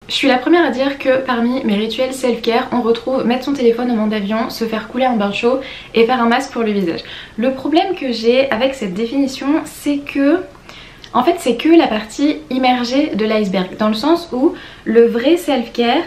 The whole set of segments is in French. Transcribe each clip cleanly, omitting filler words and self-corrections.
Je suis la première à dire que parmi mes rituels self-care, on retrouve mettre son téléphone au mode d'avion, se faire couler un bain chaud et faire un masque pour le visage. Le problème que j'ai avec cette définition, c'est que en fait c'est que la partie immergée de l'iceberg, dans le sens où le vrai self-care,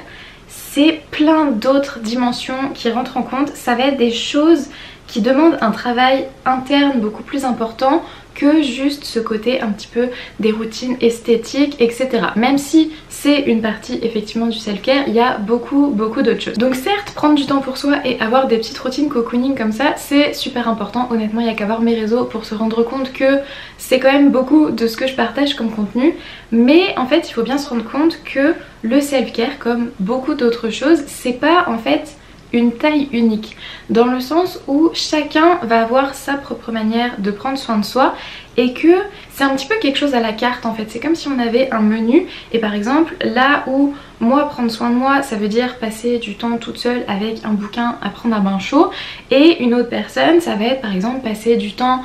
c'est plein d'autres dimensions qui rentrent en compte. Ça va être des choses qui demandent un travail interne beaucoup plus important que juste ce côté un petit peu des routines esthétiques, etc. Même si c'est une partie effectivement du self-care, il y a beaucoup d'autres choses. Donc certes, prendre du temps pour soi et avoir des petites routines cocooning comme ça, c'est super important. Honnêtement, il n'y a qu'à voir mes réseaux pour se rendre compte que c'est quand même beaucoup de ce que je partage comme contenu. Mais en fait, il faut bien se rendre compte que le self-care, comme beaucoup d'autres choses, c'est pas en fait une taille unique, dans le sens où chacun va avoir sa propre manière de prendre soin de soi et que c'est un petit peu quelque chose à la carte en fait. C'est comme si on avait un menu et par exemple là où moi prendre soin de moi ça veut dire passer du temps toute seule avec un bouquin à prendre un bain chaud, et une autre personne ça va être par exemple passer du temps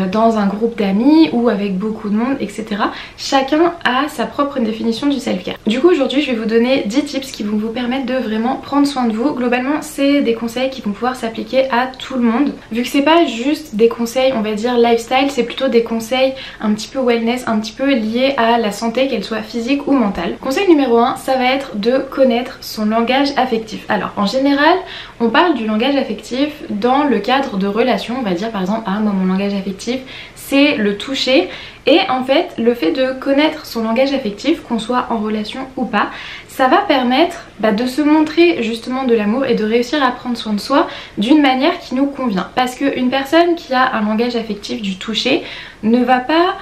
dans un groupe d'amis ou avec beaucoup de monde, etc. Chacun a sa propre définition du self-care. Du coup aujourd'hui je vais vous donner 10 tips qui vont vous permettre de vraiment prendre soin de vous. Globalement c'est des conseils qui vont pouvoir s'appliquer à tout le monde, vu que c'est pas juste des conseils on va dire lifestyle, c'est plutôt des conseils un petit peu wellness, un petit peu liés à la santé, qu'elle soit physique ou mentale. Conseil numéro 1, ça va être de connaître son langage affectif. Alors en général on parle du langage affectif dans le cadre de relations, on va dire par exemple moi mon langage affectif c'est le toucher, et en fait le fait de connaître son langage affectif, qu'on soit en relation ou pas, ça va permettre de se montrer justement de l'amour et de réussir à prendre soin de soi d'une manière qui nous convient. Parce qu'une personne qui a un langage affectif du toucher ne va pas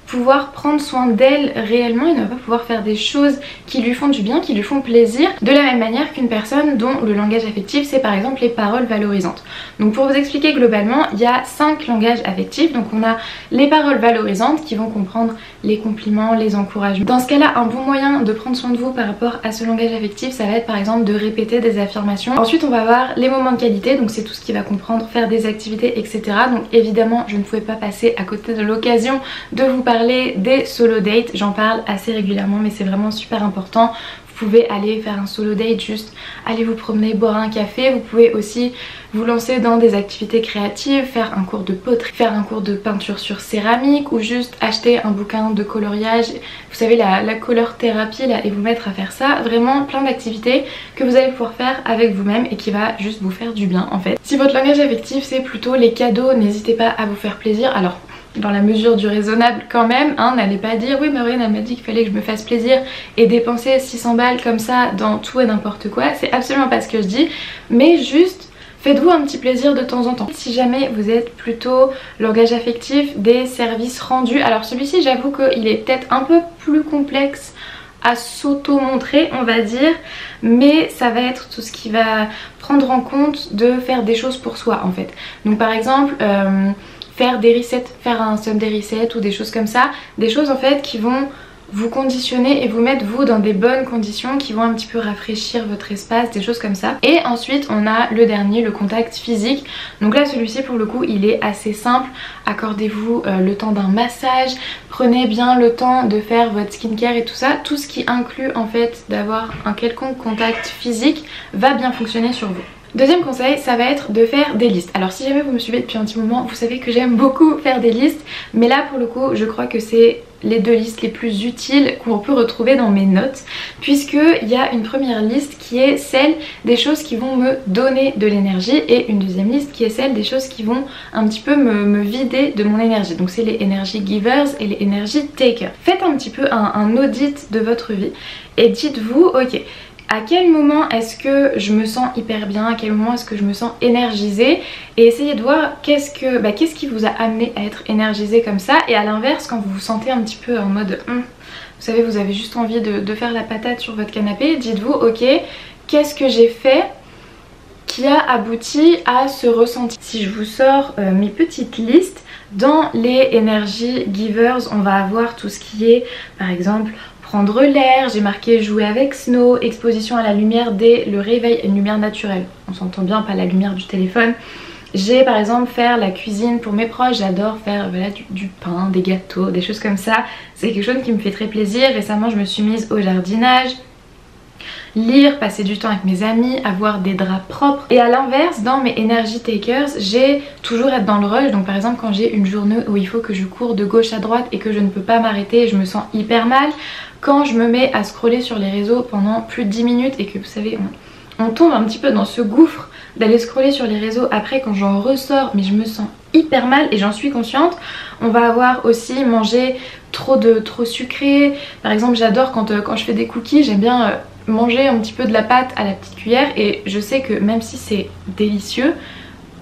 pouvoir prendre soin d'elle réellement, il ne va pas pouvoir faire des choses qui lui font du bien, qui lui font plaisir, de la même manière qu'une personne dont le langage affectif c'est par exemple les paroles valorisantes. Donc pour vous expliquer globalement, il y a 5 langages affectifs. Donc on a les paroles valorisantes qui vont comprendre les compliments, les encouragements. Dans ce cas là, un bon moyen de prendre soin de vous par rapport à ce langage affectif, ça va être par exemple de répéter des affirmations. Ensuite on va avoir les moments de qualité, donc c'est tout ce qui va comprendre faire des activités, etc. Donc évidemment je ne pouvais pas passer à côté de l'occasion de vous parler des solo dates. J'en parle assez régulièrement mais c'est vraiment super important. Vous pouvez aller faire un solo date, juste aller vous promener, boire un café. Vous pouvez aussi vous lancer dans des activités créatives, faire un cours de poterie, faire un cours de peinture sur céramique, ou juste acheter un bouquin de coloriage, vous savez la color thérapie là, et vous mettre à faire ça. Vraiment plein d'activités que vous allez pouvoir faire avec vous-même et qui va juste vous faire du bien en fait. Si votre langage affectif c'est plutôt les cadeaux, n'hésitez pas à vous faire plaisir. Alors dans la mesure du raisonnable quand même, n'allez pas dire oui Maureen elle m'a dit qu'il fallait que je me fasse plaisir et dépenser 600 balles comme ça dans tout et n'importe quoi, c'est absolument pas ce que je dis, mais juste faites-vous un petit plaisir de temps en temps. Si jamais vous êtes plutôt langage affectif des services rendus, alors celui-ci j'avoue qu'il est peut-être un peu plus complexe à s'auto-montrer on va dire, mais ça va être tout ce qui va prendre en compte de faire des choses pour soi en fait. Donc par exemple faire des resets, faire un Sunday reset ou des choses comme ça, des choses en fait qui vont vous conditionner et vous mettre vous dans des bonnes conditions, qui vont un petit peu rafraîchir votre espace, des choses comme ça. Et ensuite on a le dernier, le contact physique. Donc là celui-ci pour le coup il est assez simple, accordez-vous le temps d'un massage, prenez bien le temps de faire votre skincare et tout ça. Tout ce qui inclut en fait d'avoir un quelconque contact physique va bien fonctionner sur vous. Deuxième conseil, ça va être de faire des listes. Alors si jamais vous me suivez depuis un petit moment, vous savez que j'aime beaucoup faire des listes, mais là pour le coup je crois que c'est les 2 listes les plus utiles qu'on peut retrouver dans mes notes, puisqu'il y a une première liste qui est celle des choses qui vont me donner de l'énergie, et une deuxième liste qui est celle des choses qui vont un petit peu me vider de mon énergie. Donc c'est les energy givers et les energy takers. Faites un petit peu un audit de votre vie et dites-vous ok, à quel moment est-ce que je me sens hyper bien, à quel moment est-ce que je me sens énergisée, et essayez de voir qu'est-ce qui vous a amené à être énergisée comme ça. Et à l'inverse, quand vous vous sentez un petit peu en mode vous savez, vous avez juste envie de faire la patate sur votre canapé, dites-vous ok, qu'est-ce que j'ai fait qui a abouti à ce ressenti. Si je vous sors mes petites listes, dans les energy givers on va avoir tout ce qui est par exemple prendre l'air, j'ai marqué jouer avec Snow, exposition à la lumière dès le réveil, une lumière naturelle, on s'entend bien, pas la lumière du téléphone. J'ai par exemple faire la cuisine pour mes proches, j'adore faire voilà, du pain, des gâteaux, des choses comme ça, c'est quelque chose qui me fait très plaisir. Récemment je me suis mise au jardinage, lire, passer du temps avec mes amis, avoir des draps propres. Et à l'inverse, dans mes energy takers, j'ai toujours être dans le rush. Donc par exemple quand j'ai une journée où il faut que je cours de gauche à droite et que je ne peux pas m'arrêter, je me sens hyper mal. Quand je me mets à scroller sur les réseaux pendant plus de 10 minutes et que vous savez on tombe un petit peu dans ce gouffre d'aller scroller sur les réseaux, après quand j'en ressors mais je me sens hyper mal et j'en suis consciente. On va avoir aussi mangé trop sucré. Par exemple j'adore quand je fais des cookies, j'aime bien manger un petit peu de la pâte à la petite cuillère et je sais que même si c'est délicieux,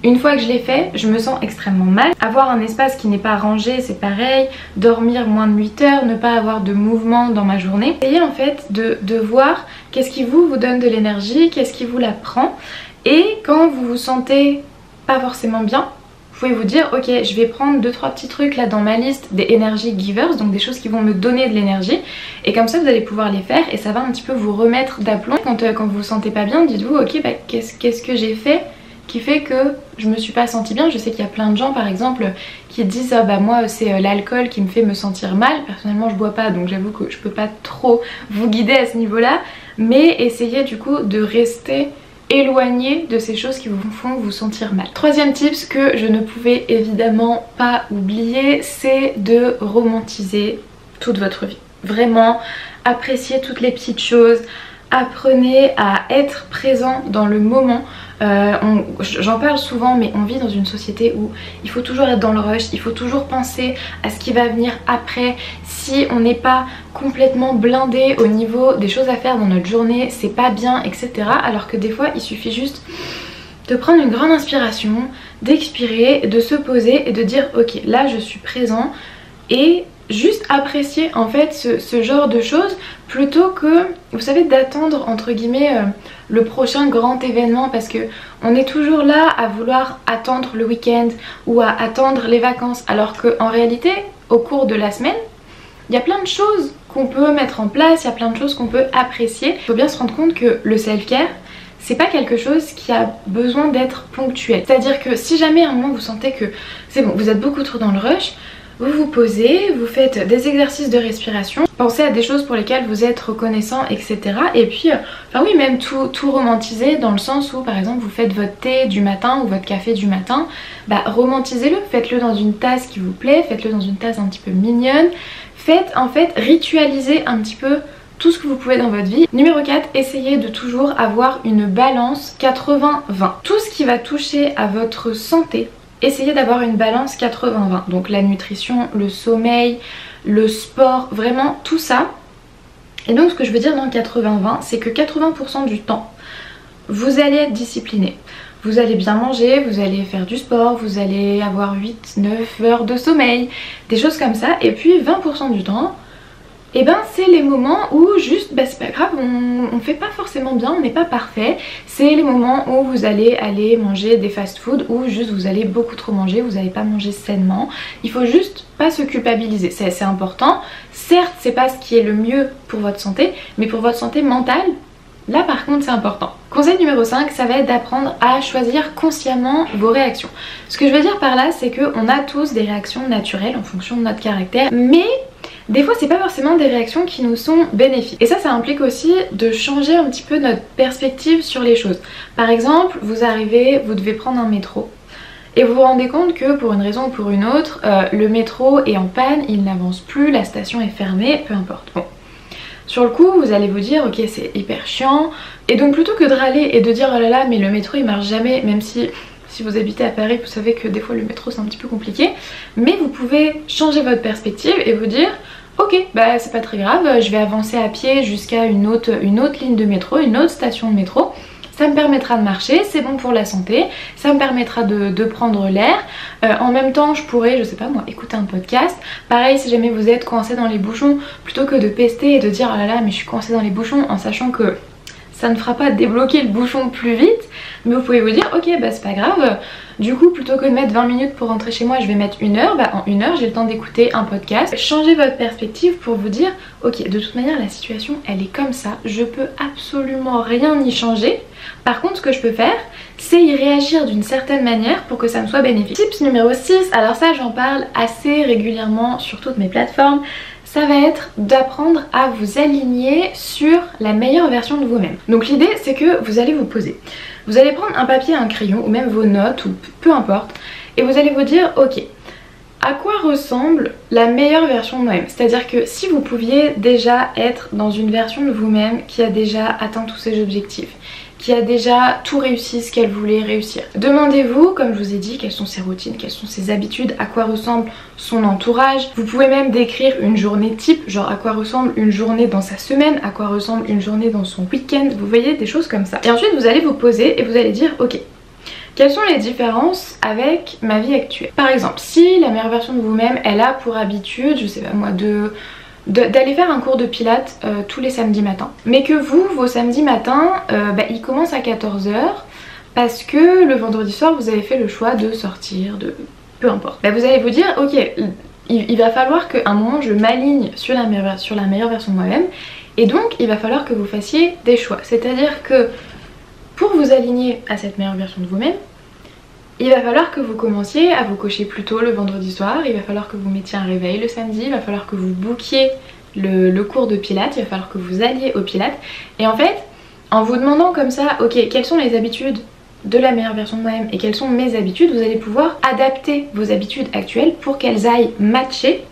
une fois que je l'ai fait, je me sens extrêmement mal. Avoir un espace qui n'est pas rangé, c'est pareil. Dormir moins de 8 heures, ne pas avoir de mouvement dans ma journée. Essayez en fait de voir qu'est-ce qui vous donne de l'énergie, qu'est-ce qui vous la prend. Et quand vous vous sentez pas forcément bien, vous pouvez vous dire ok, je vais prendre 2-3 petits trucs là dans ma liste des energy givers, donc des choses qui vont me donner de l'énergie, et comme ça vous allez pouvoir les faire et ça va un petit peu vous remettre d'aplomb. Quand vous vous sentez pas bien, dites-vous ok, bah, qu'est-ce que j'ai fait qui fait que je me suis pas sentie bien. Je sais qu'il y a plein de gens par exemple qui disent ah bah moi c'est l'alcool qui me fait me sentir mal. Personnellement je bois pas donc j'avoue que je peux pas trop vous guider à ce niveau là, mais essayez du coup de rester éloigné de ces choses qui vous font vous sentir mal. Troisième tips que je ne pouvais évidemment pas oublier, c'est de romantiser toute votre vie. Vraiment, appréciez toutes les petites choses, apprenez à être présent dans le moment. J'en parle souvent mais on vit dans une société où il faut toujours être dans le rush, il faut toujours penser à ce qui va venir après. Si on n'est pas complètement blindé au niveau des choses à faire dans notre journée, c'est pas bien, etc. Alors que des fois il suffit juste de prendre une grande inspiration, d'expirer, de se poser et de dire ok, là je suis présent, et juste apprécier en fait ce genre de choses plutôt que, vous savez, d'attendre entre guillemets le prochain grand événement, parce que on est toujours là à vouloir attendre le week-end ou à attendre les vacances, alors qu'en réalité au cours de la semaine il y a plein de choses qu'on peut mettre en place, il y a plein de choses qu'on peut apprécier. Il faut bien se rendre compte que le self-care, c'est pas quelque chose qui a besoin d'être ponctuel. C'est-à-dire que si jamais à un moment vous sentez que c'est bon, vous êtes beaucoup trop dans le rush, vous vous posez, vous faites des exercices de respiration, pensez à des choses pour lesquelles vous êtes reconnaissant, etc. Et puis, enfin oui, même tout romantiser dans le sens où par exemple vous faites votre thé du matin ou votre café du matin, bah romantisez-le, faites-le dans une tasse qui vous plaît, faites-le dans une tasse un petit peu mignonne. Faites en fait, ritualisez un petit peu tout ce que vous pouvez dans votre vie. Numéro 4, essayez de toujours avoir une balance 80-20. Tout ce qui va toucher à votre santé, essayez d'avoir une balance 80-20. Donc la nutrition, le sommeil, le sport, vraiment tout ça. Et donc ce que je veux dire dans 80-20, c'est que 80% du temps, vous allez être discipliné. Vous allez bien manger, vous allez faire du sport, vous allez avoir 8-9 heures de sommeil, des choses comme ça. Et puis 20% du temps, et ben c'est les moments où juste, bah c'est pas grave, on fait pas forcément bien, on n'est pas parfait. C'est les moments où vous allez aller manger des fast-food, ou juste vous allez beaucoup trop manger, vous n'allez pas manger sainement. Il faut juste pas se culpabiliser, c'est important. Certes c'est pas ce qui est le mieux pour votre santé, mais pour votre santé mentale, là par contre c'est important. Conseil numéro 5, ça va être d'apprendre à choisir consciemment vos réactions. Ce que je veux dire par là, c'est qu'on a tous des réactions naturelles en fonction de notre caractère, mais des fois c'est pas forcément des réactions qui nous sont bénéfiques. Et ça implique aussi de changer un petit peu notre perspective sur les choses. Par exemple, vous arrivez, vous devez prendre un métro, et vous vous rendez compte que pour une raison ou pour une autre, le métro est en panne, il n'avance plus, la station est fermée, peu importe. Bon. Sur le coup vous allez vous dire ok c'est hyper chiant, et donc plutôt que de râler et de dire oh là là mais le métro il marche jamais, même si vous habitez à Paris vous savez que des fois le métro c'est un petit peu compliqué, mais vous pouvez changer votre perspective et vous dire ok bah c'est pas très grave, je vais avancer à pied jusqu'à une autre ligne de métro, une autre station de métro. Ça me permettra de marcher, c'est bon pour la santé, ça me permettra de prendre l'air. En même temps je pourrais, je sais pas moi, écouter un podcast. Pareil si jamais vous êtes coincé dans les bouchons, plutôt que de pester et de dire oh là là mais je suis coincé dans les bouchons, en sachant que ça ne fera pas débloquer le bouchon plus vite, mais vous pouvez vous dire ok bah c'est pas grave, du coup plutôt que de mettre 20 minutes pour rentrer chez moi je vais mettre 1 heure, bah en 1 heure j'ai le temps d'écouter un podcast. Changez votre perspective pour vous dire ok de toute manière la situation elle est comme ça, je peux absolument rien y changer. Par contre ce que je peux faire c'est y réagir d'une certaine manière pour que ça me soit bénéfique. Tips numéro 6, alors ça j'en parle assez régulièrement sur toutes mes plateformes, ça va être d'apprendre à vous aligner sur la meilleure version de vous-même. Donc l'idée c'est que vous allez vous poser. Vous allez prendre un papier, un crayon ou même vos notes ou peu importe et vous allez vous dire ok, à quoi ressemble la meilleure version de moi-même? C'est-à-dire que si vous pouviez déjà être dans une version de vous-même qui a déjà atteint tous ses objectifs, qui a déjà tout réussi ce qu'elle voulait réussir. Demandez-vous, comme je vous ai dit, quelles sont ses routines, quelles sont ses habitudes, à quoi ressemble son entourage. Vous pouvez même décrire une journée type, genre à quoi ressemble une journée dans sa semaine, à quoi ressemble une journée dans son week-end, vous voyez, des choses comme ça. Et ensuite vous allez vous poser et vous allez dire ok, quelles sont les différences avec ma vie actuelle? Par exemple, si la meilleure version de vous-même, elle a pour habitude, je sais pas moi, d'aller faire un cours de pilates tous les samedis matins. Mais que vous, vos samedis matins, ils commencent à 14 h parce que le vendredi soir, vous avez fait le choix de sortir, de... peu importe. Vous allez vous dire, ok, il va falloir qu'à un moment, je m'aligne sur la meilleure version de moi-même. Et donc, il va falloir que vous fassiez des choix. C'est-à-dire que pour vous aligner à cette meilleure version de vous-même, il va falloir que vous commenciez à vous coucher plus tôt le vendredi soir, il va falloir que vous mettiez un réveil le samedi, il va falloir que vous bookiez le cours de pilates, il va falloir que vous alliez au pilates. Et en fait, en vous demandant comme ça, ok, quelles sont les habitudes de la meilleure version de moi-même et quelles sont mes habitudes, vous allez pouvoir adapter vos habitudes actuelles pour qu'elles aillent matcher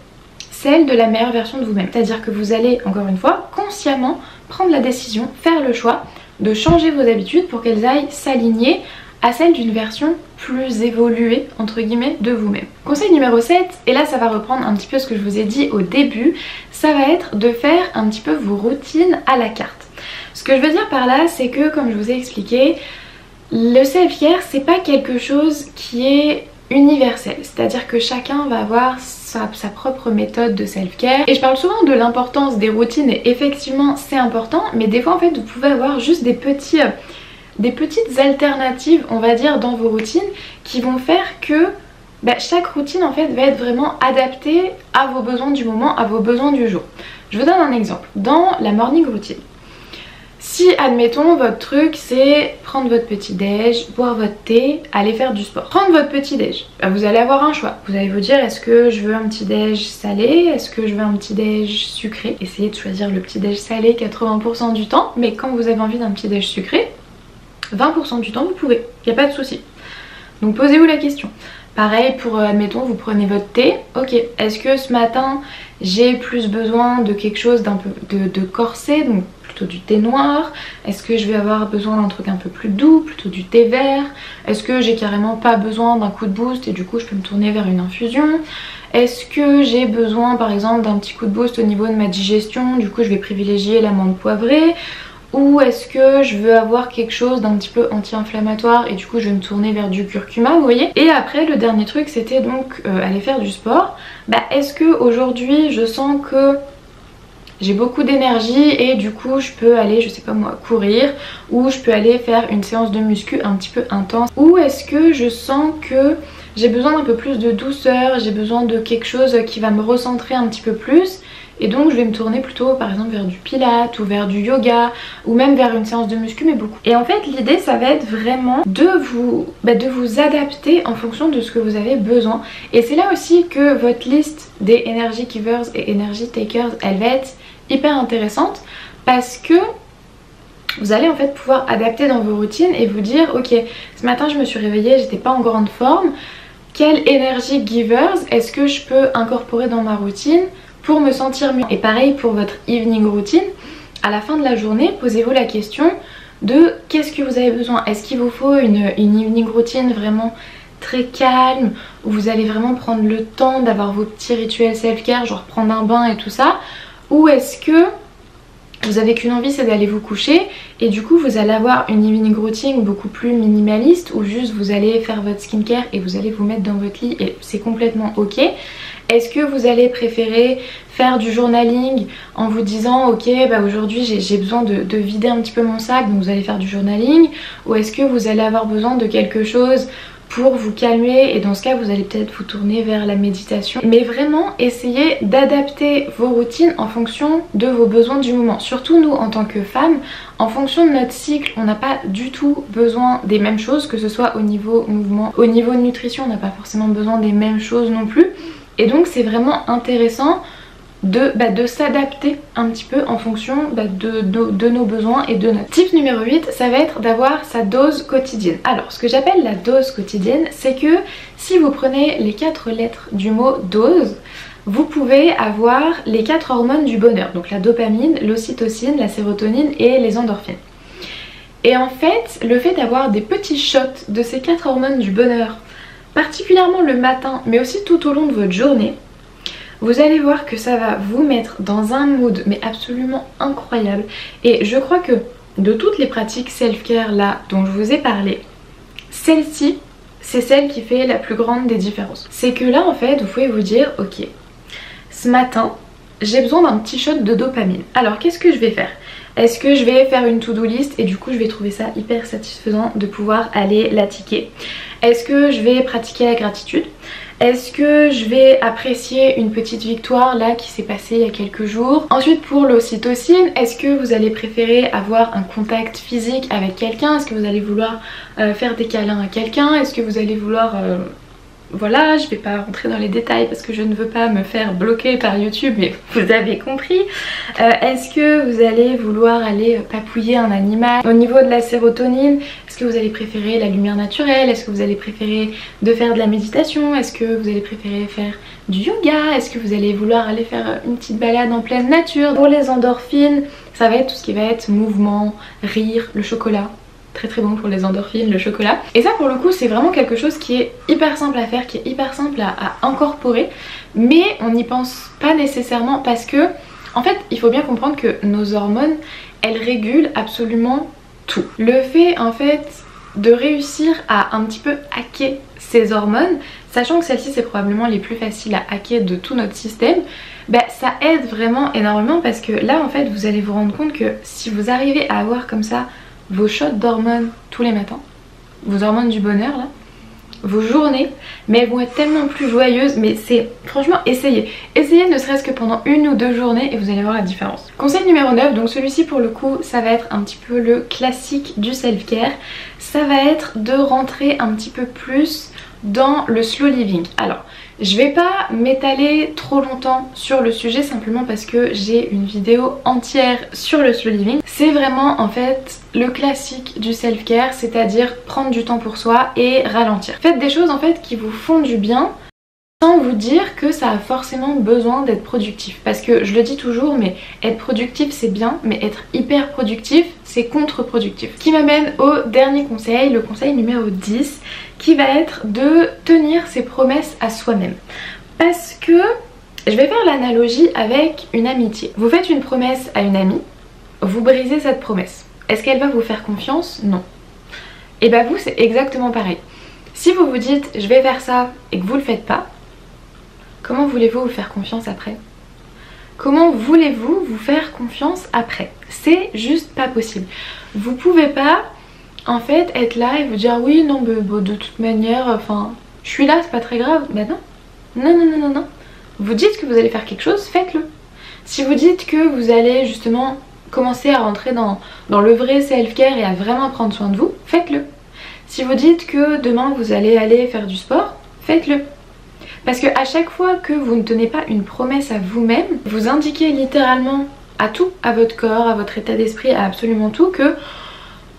celles de la meilleure version de vous-même. C'est-à-dire que vous allez, encore une fois, consciemment prendre la décision, faire le choix de changer vos habitudes pour qu'elles aillent s'aligner à celle d'une version plus évoluée entre guillemets de vous-même. Conseil numéro 7, et là ça va reprendre un petit peu ce que je vous ai dit au début, ça va être de faire un petit peu vos routines à la carte. Ce que je veux dire par là, c'est que comme je vous ai expliqué, le self-care c'est pas quelque chose qui est universel, c'est-à-dire que chacun va avoir sa propre méthode de self-care et je parle souvent de l'importance des routines et effectivement c'est important, mais des fois en fait vous pouvez avoir juste des petites alternatives on va dire dans vos routines qui vont faire que chaque routine en fait va être vraiment adaptée à vos besoins du moment, à vos besoins du jour. Je vous donne un exemple. Dans la morning routine, si admettons votre truc c'est prendre votre petit déj, boire votre thé, aller faire du sport. Prendre votre petit déj, vous allez avoir un choix. Vous allez vous dire est-ce que je veux un petit déj salé, est-ce que je veux un petit déj sucré. Essayez de choisir le petit déj salé 80% du temps, mais quand vous avez envie d'un petit déj sucré, 20% du temps vous pouvez, il n'y a pas de souci. Donc posez-vous la question. Pareil pour, admettons, vous prenez votre thé, ok, est-ce que ce matin j'ai plus besoin de quelque chose d'un peu de corsé, donc plutôt du thé noir? Est-ce que je vais avoir besoin d'un truc un peu plus doux, plutôt du thé vert? Est-ce que j'ai carrément pas besoin d'un coup de boost et du coup je peux me tourner vers une infusion? Est-ce que j'ai besoin par exemple d'un petit coup de boost au niveau de ma digestion, du coup je vais privilégier l'amande poivrée? Ou est-ce que je veux avoir quelque chose d'un petit peu anti-inflammatoire et du coup je vais me tourner vers du curcuma, vous voyez. Et après le dernier truc c'était donc aller faire du sport. Est-ce que aujourd'hui je sens que j'ai beaucoup d'énergie et du coup je peux aller, je sais pas moi, courir, ou je peux aller faire une séance de muscu un petit peu intense, ou est-ce que je sens que j'ai besoin d'un peu plus de douceur, j'ai besoin de quelque chose qui va me recentrer un petit peu plus. Et donc je vais me tourner plutôt par exemple vers du pilates ou vers du yoga ou même vers une séance de muscu, mais beaucoup. Et en fait l'idée ça va être vraiment de vous adapter en fonction de ce que vous avez besoin. Et c'est là aussi que votre liste des energy givers et energy takers elle va être hyper intéressante, parce que vous allez en fait pouvoir adapter dans vos routines et vous dire ok, ce matin je me suis réveillée, j'étais pas en grande forme, quelle energy givers est-ce que je peux incorporer dans ma routine pour me sentir mieux. Et pareil pour votre evening routine, à la fin de la journée, posez-vous la question de qu'est-ce que vous avez besoin. Est-ce qu'il vous faut une evening routine vraiment très calme, où vous allez vraiment prendre le temps d'avoir vos petits rituels self-care, genre prendre un bain et tout ça, ou est-ce que vous avez qu'une envie, c'est d'aller vous coucher et du coup vous allez avoir une evening routine beaucoup plus minimaliste où juste vous allez faire votre skincare et vous allez vous mettre dans votre lit et c'est complètement ok. Est-ce que vous allez préférer faire du journaling en vous disant ok aujourd'hui j'ai besoin de vider un petit peu mon sac, donc vous allez faire du journaling, ou est-ce que vous allez avoir besoin de quelque chose pour vous calmer et dans ce cas vous allez peut-être vous tourner vers la méditation. Mais vraiment essayez d'adapter vos routines en fonction de vos besoins du moment. Surtout nous en tant que femmes, en fonction de notre cycle, on n'a pas du tout besoin des mêmes choses, que ce soit au niveau mouvement, au niveau nutrition, on n'a pas forcément besoin des mêmes choses non plus. Et donc c'est vraiment intéressant de s'adapter un petit peu en fonction de nos besoins et de notre type. Numéro 8, ça va être d'avoir sa dose quotidienne. Alors ce que j'appelle la dose quotidienne, c'est que si vous prenez les 4 lettres du mot dose, vous pouvez avoir les 4 hormones du bonheur, donc la dopamine, l'ocytocine, la sérotonine et les endorphines. Et en fait, le fait d'avoir des petits shots de ces 4 hormones du bonheur, particulièrement le matin mais aussi tout au long de votre journée, vous allez voir que ça va vous mettre dans un mood mais absolument incroyable. Et je crois que de toutes les pratiques self-care là dont je vous ai parlé, celle-ci c'est celle qui fait la plus grande des différences. C'est que là en fait vous pouvez vous dire ok, ce matin j'ai besoin d'un petit shot de dopamine. Alors qu'est-ce que je vais faire? Est-ce que je vais faire une to-do list et du coup je vais trouver ça hyper satisfaisant de pouvoir aller la ticker? Est-ce que je vais pratiquer la gratitude? Est-ce que je vais apprécier une petite victoire là qui s'est passée il y a quelques jours? Ensuite pour l'ocytocine, est-ce que vous allez préférer avoir un contact physique avec quelqu'un? Est-ce que vous allez vouloir faire des câlins à quelqu'un? Est-ce que vous allez vouloir... Voilà, je vais pas rentrer dans les détails parce que je ne veux pas me faire bloquer par YouTube, mais vous avez compris. Est-ce que vous allez vouloir aller papouiller un animal? Au niveau de la sérotonine, est-ce que vous allez préférer la lumière naturelle? Est-ce que vous allez préférer de faire de la méditation? Est-ce que vous allez préférer faire du yoga? Est-ce que vous allez vouloir aller faire une petite balade en pleine nature? Pour les endorphines, ça va être tout ce qui va être mouvement, rire, le chocolat. Très bon pour les endorphines, le chocolat. Et ça pour le coup c'est vraiment quelque chose qui est hyper simple à faire, qui est hyper simple à incorporer, mais on n'y pense pas nécessairement parce que en fait il faut bien comprendre que nos hormones elles régulent absolument tout. Le fait en fait de réussir à un petit peu hacker ces hormones, sachant que celles-ci c'est probablement les plus faciles à hacker de tout notre système, bah, ça aide vraiment énormément parce que là en fait vous allez vous rendre compte que si vous arrivez à avoir comme ça vos shots d'hormones tous les matins, vos hormones du bonheur là, vos journées, mais elles vont être tellement plus joyeuses. Mais c'est franchement essayez ne serait-ce que pendant 1 ou 2 journées et vous allez voir la différence. Conseil numéro 9, donc celui-ci pour le coup ça va être un petit peu le classique du self-care, ça va être de rentrer un petit peu plus dans le slow living. Alors je vais pas m'étaler trop longtemps sur le sujet simplement parce que j'ai une vidéo entière sur le slow living. C'est vraiment en fait le classique du self-care, c'est-à-dire prendre du temps pour soi et ralentir. Faites des choses en fait qui vous font du bien sans vous dire que ça a forcément besoin d'être productif. Parce que je le dis toujours, mais être productif c'est bien, mais être hyper productif c'est contre-productif. Ce qui m'amène au dernier conseil, le conseil numéro 10, qui va être de tenir ses promesses à soi-même. Parce que je vais faire l'analogie avec une amitié. Vous faites une promesse à une amie, vous brisez cette promesse. Est-ce qu'elle va vous faire confiance? Non. Et bah vous c'est exactement pareil. Si vous vous dites je vais faire ça et que vous le faites pas, comment voulez-vous vous faire confiance après? Comment voulez-vous vous faire confiance après? C'est juste pas possible. Vous pouvez pas en fait être là et vous dire oui non mais bon, de toute manière enfin je suis là c'est pas très grave. Ben non. Vous dites que vous allez faire quelque chose, faites-le. Si vous dites que vous allez justement commencer à rentrer dans le vrai self-care et à vraiment prendre soin de vous, faites-le. Si vous dites que demain vous allez aller faire du sport, faites-le. Parce que à chaque fois que vous ne tenez pas une promesse à vous-même, vous indiquez littéralement à tout, à votre corps, à votre état d'esprit, à absolument tout, que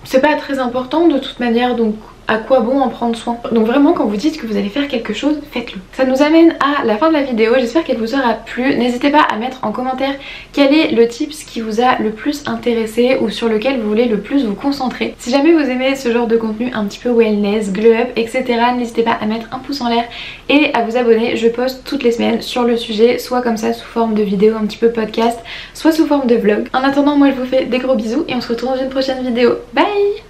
c'est pas très important de toute manière, donc à quoi bon en prendre soin? Donc vraiment quand vous dites que vous allez faire quelque chose, faites-le. Ça nous amène à la fin de la vidéo, j'espère qu'elle vous aura plu. N'hésitez pas à mettre en commentaire quel est le tips qui vous a le plus intéressé ou sur lequel vous voulez le plus vous concentrer. Si jamais vous aimez ce genre de contenu un petit peu wellness, glow up, etc. n'hésitez pas à mettre un pouce en l'air et à vous abonner. Je poste toutes les semaines sur le sujet, soit comme ça sous forme de vidéo un petit peu podcast, soit sous forme de vlog. En attendant moi je vous fais des gros bisous et on se retrouve dans une prochaine vidéo. Bye!